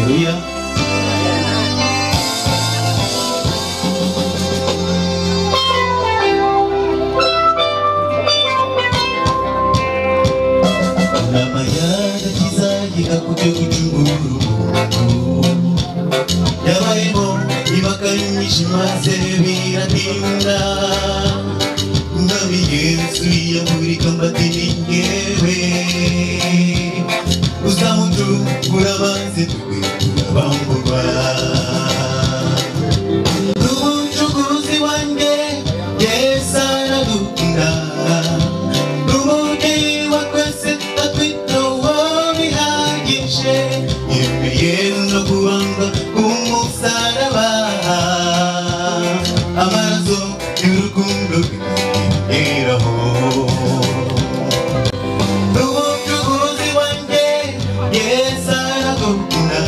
Haleluya. Namayada kizayiga kubyo gucunguru yabayemo ibakanyisha maze biratinda Mwami Yesu yamurika mbatini ngewe uzamuntu urabanze twe turabamburwa N'umucunguzi wanjye Yesu aradukunda n'umubyeyi wa twese atwitaho bihagije yemeye no kubambwa k'umusaraba amaraso y'urukundo rw'iraho n'umucunguzi wanjye Yesu aradukunda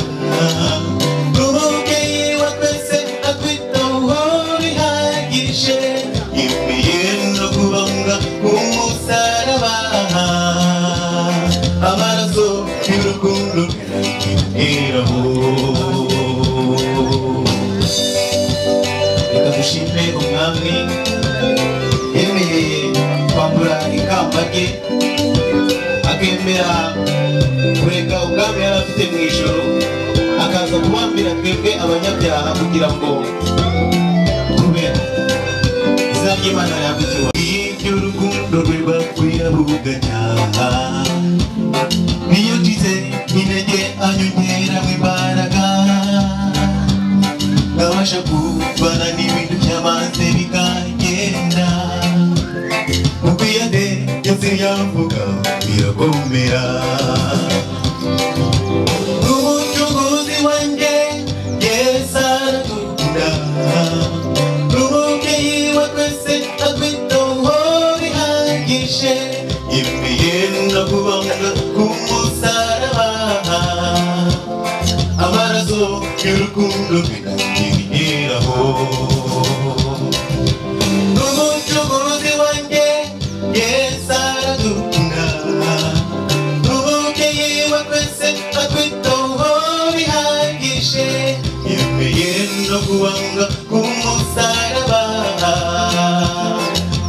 n'umubyeyi wa twese atwitaho bihagije yemeye no kubambwa k'umusaraba amaraso y'urukundo rw'iraho reka dushime umwami yemeye kwambura ikamba rye akemera kureka ubwami yari afite mu ijoro akaza kubambira twebwe abanyabyaha kugira ngo tubeho izina ry'Imana yagutiwe iby'urukundo rwe rwakuye buganya niyo ngize intege anyongeramo imbaraga nkabasha kubana n'ibintu by'amazi bikagenda kuko iyo ndetse yavuga birakomera n'umucunguzi wanjye Yesu aradukunda n'umubyeyi wa twese atwitaho bihagije yemeye no kubambwa k'umusaraba amaraso y'urukundo rw'iraho n'umucunguzi wanjye Yesu aradukunda n'umubyeyi wa twese atwitaho bihagije yemeye no kubambwa k'umusaraba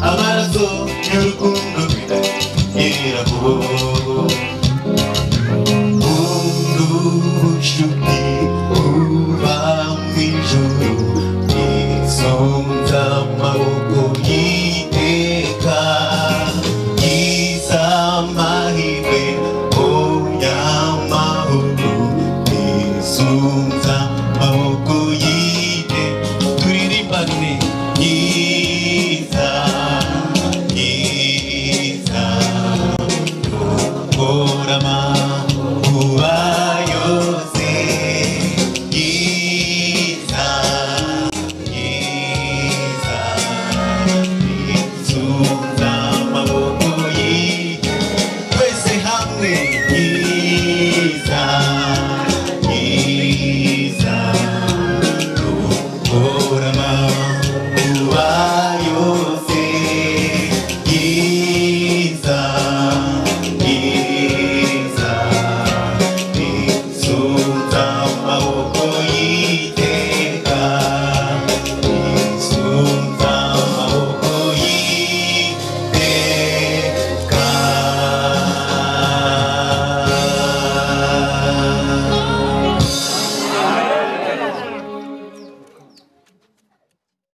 amaraso y'urukundo rw'iraho Unshuti uba mw'ijuru isonza amaboko y'iteka izamahirwe oyamahoro